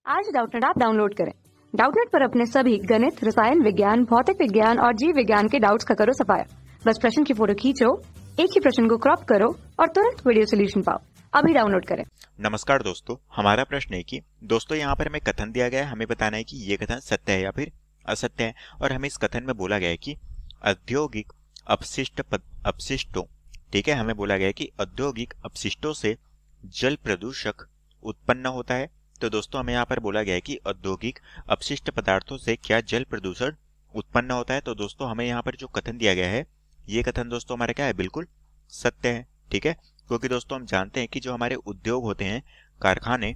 आज Doubtnut app download करें। Doubtnut पर अपने सभी गणित, रसायन विज्ञान, भौतिक विज्ञान और जीव विज्ञान के डाउट्स का करो सफाया। बस प्रश्न की फोटो खींचो, एक ही प्रश्न को क्रॉप करो और तुरंत वीडियो सोल्यूशन पाओ। अभी डाउनलोड करें। नमस्कार दोस्तों, हमारा प्रश्न है कि दोस्तों यहाँ पर हमें कथन दिया गया है, हमें बताना है कि ये कथन सत्य है या फिर असत्य है। और हमें इस कथन में बोला गया है कि औद्योगिक अपशिष्टों, ठीक है, हमें बोला गया है कि औद्योगिक अपशिष्टों से जल प्रदूषक उत्पन्न होता है। तो दोस्तों हमें यहाँ पर बोला गया है कि औद्योगिक अपशिष्ट पदार्थों से क्या जल प्रदूषण उत्पन्न होता है। तो दोस्तों हमें यहाँ पर जो कथन दिया गया है, ये कथन दोस्तों हमारा क्या है, बिल्कुल सत्य है, ठीक है। क्योंकि दोस्तों हम जानते हैं कि जो हमारे उद्योग होते हैं, कारखाने,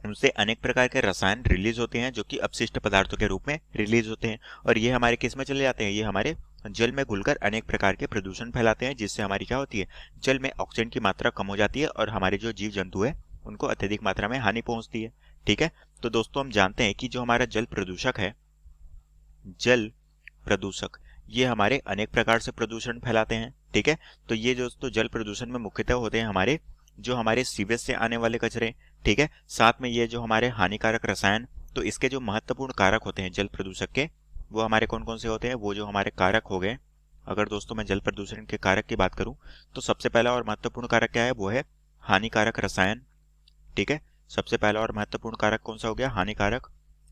उनसे अनेक प्रकार के रसायन रिलीज होते हैं जो कि अपशिष्ट पदार्थों के रूप में रिलीज होते हैं। और ये हमारे किस में चले जाते हैं, ये हमारे जल में घुलकर अनेक प्रकार के प्रदूषण फैलाते हैं, जिससे हमारी क्या होती है, जल में ऑक्सीजन की मात्रा कम हो जाती है और हमारे जो जीव जंतु है उनको अत्यधिक मात्रा में हानि पहुंचती है, ठीक है। तो दोस्तों हम जानते हैं कि जो हमारा जल प्रदूषक है, जल प्रदूषक, ये हमारे अनेक प्रकार से प्रदूषण फैलाते हैं, ठीक है। तो ये दोस्तों जल प्रदूषण में मुख्यतः होते हैं हमारे जो हमारे सीवेज से आने वाले कचरे, ठीक है। साथ में ये जो हमारे हानिकारक रसायन, तो इसके जो महत्वपूर्ण कारक होते हैं जल प्रदूषक के, वो हमारे कौन कौन से होते हैं, वो जो हमारे कारक हो गए। अगर दोस्तों मैं जल प्रदूषण के कारक की बात करूं तो सबसे पहला और महत्वपूर्ण कारक क्या है, वो है हानिकारक रसायन, ठीक है। सबसे पहला और महत्वपूर्ण कारक कौन सा हो गया, हानिकारक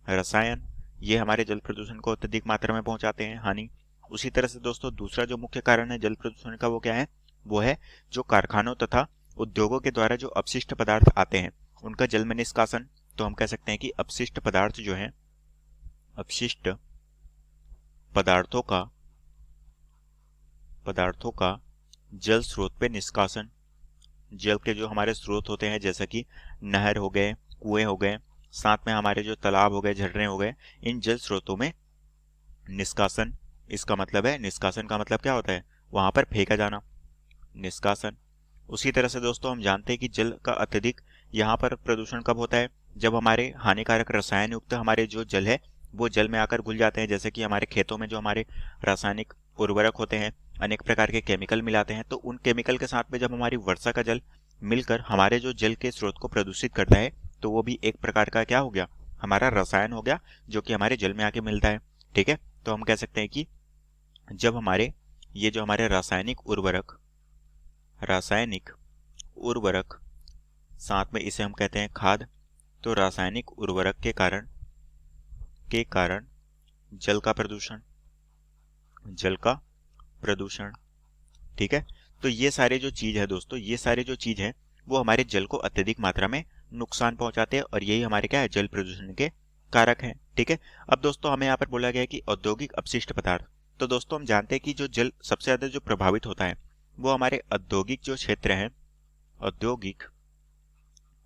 रसायन। ये हमारे जल प्रदूषण को अत्यधिक मात्रा में पहुंचाते हैं हानि। उसी तरह से दोस्तों दूसरा जो मुख्य कारण है जल प्रदूषण का, वो क्या है, वो है जो कारखानों तथा उद्योगों के द्वारा जो अपशिष्ट पदार्थ आते हैं उनका जल में निष्कासन। तो हम कह सकते हैं कि अपशिष्ट पदार्थ जो है, अपशिष्ट पदार्थों का जल स्रोत पे निष्कासन। जल के जो हमारे स्रोत होते हैं, जैसे कि नहर हो गए, कुएं हो गए, साथ में हमारे जो तालाब हो गए, झरने हो गए, इन जल स्रोतों में निष्कासन। इसका मतलब है, निष्कासन का मतलब क्या होता है, वहां पर फेंका जाना, निष्कासन। उसी तरह से दोस्तों हम जानते हैं कि जल का अत्यधिक यहाँ पर प्रदूषण कब होता है, जब हमारे हानिकारक रसायन युक्त हमारे जो जल है वो जल में आकर घुल जाते हैं। जैसे कि हमारे खेतों में जो हमारे रासायनिक उर्वरक होते हैं, अनेक प्रकार के केमिकल मिलाते हैं, तो उन केमिकल के साथ में जब हमारी वर्षा का जल मिलकर हमारे जो जल के स्रोत को प्रदूषित करता है, तो वो भी एक प्रकार का क्या हो गया, हमारा रसायन हो गया, जो कि हमारे जल में आके मिलता है, ठीक है। तो हम कह सकते हैं कि जब हमारे ये जो हमारे रासायनिक उर्वरक, साथ में इसे हम कहते हैं खाद, तो रासायनिक उर्वरक के कारण जल का प्रदूषण, ठीक है। तो ये सारे जो चीज है दोस्तों, ये सारे जो चीज है वो हमारे जल को अत्यधिक मात्रा में नुकसान पहुंचाते हैं और यही हमारे क्या है, जल प्रदूषण के कारक हैं, ठीक है। अब दोस्तों हमें यहाँ पर बोला गया है कि औद्योगिक अपशिष्ट पदार्थ। तो दोस्तों हम जानते हैं कि जो जल सबसे ज्यादा जो प्रभावित होता है वो हमारे औद्योगिक जो क्षेत्र है,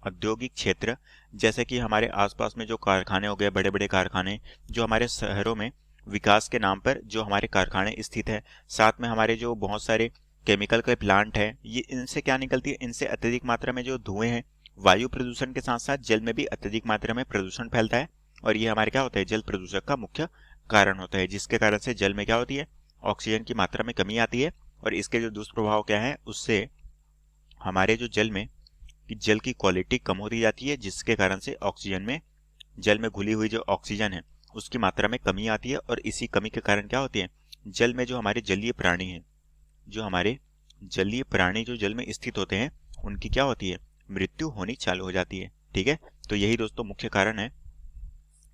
औद्योगिक क्षेत्र, जैसे कि हमारे आसपास में जो कारखाने हो गए, बड़े बड़े कारखाने जो हमारे शहरों में विकास के नाम पर जो हमारे कारखाने स्थित है, साथ में हमारे जो बहुत सारे केमिकल के प्लांट है, ये इनसे क्या निकलती है, इनसे अत्यधिक मात्रा में जो धुएं हैं, वायु प्रदूषण के साथ साथ जल में भी अत्यधिक मात्रा में प्रदूषण फैलता है और ये हमारे क्या होता है, जल प्रदूषक का मुख्य कारण होता है, जिसके कारण से जल में क्या होती है, ऑक्सीजन की मात्रा में कमी आती है। और इसके जो दुष्प्रभाव क्या है, उससे हमारे जो जल में कि जल की क्वालिटी कम होती जाती है, जिसके कारण से ऑक्सीजन में, जल में घुली हुई जो ऑक्सीजन है उसकी मात्रा में कमी आती है। और इसी कमी के कारण क्या होती है, जल में जो हमारे जलीय प्राणी हैं, जो हमारे जलीय प्राणी जो जल में स्थित होते हैं, उनकी क्या होती है, मृत्यु होनी चालू हो जाती है, ठीक है। तो यही दोस्तों मुख्य कारण है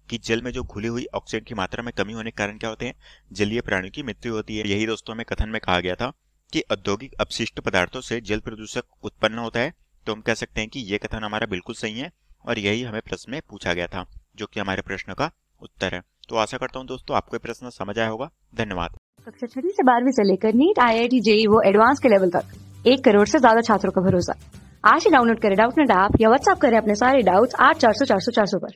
कि जल में जो घुली हुई ऑक्सीजन की मात्रा में कमी होने के कारण क्या होते हैं, जलीय प्राणियों की मृत्यु होती है। यही दोस्तों में कथन में कहा गया था कि औद्योगिक अपशिष्ट पदार्थों से जल प्रदूषक उत्पन्न होता है। तो हम कह सकते हैं कि ये कथन हमारा बिल्कुल सही है और यही हमें प्रश्न में पूछा गया था, जो कि हमारे प्रश्न का उत्तर है। तो आशा करता हूँ दोस्तों आपको ये प्रश्न समझ आया होगा। धन्यवाद। कक्षा 6 से 12वीं से लेकर नीट, IIT, JEE वो एडवांस के लेवल तक 1 करोड़ से ज्यादा छात्रों का भरोसा। आज ही डाउनलोड करें डाउटनेट ऐप या व्हाट्सएप करें अपने सारे डाउट्स 8400 400 400 पर।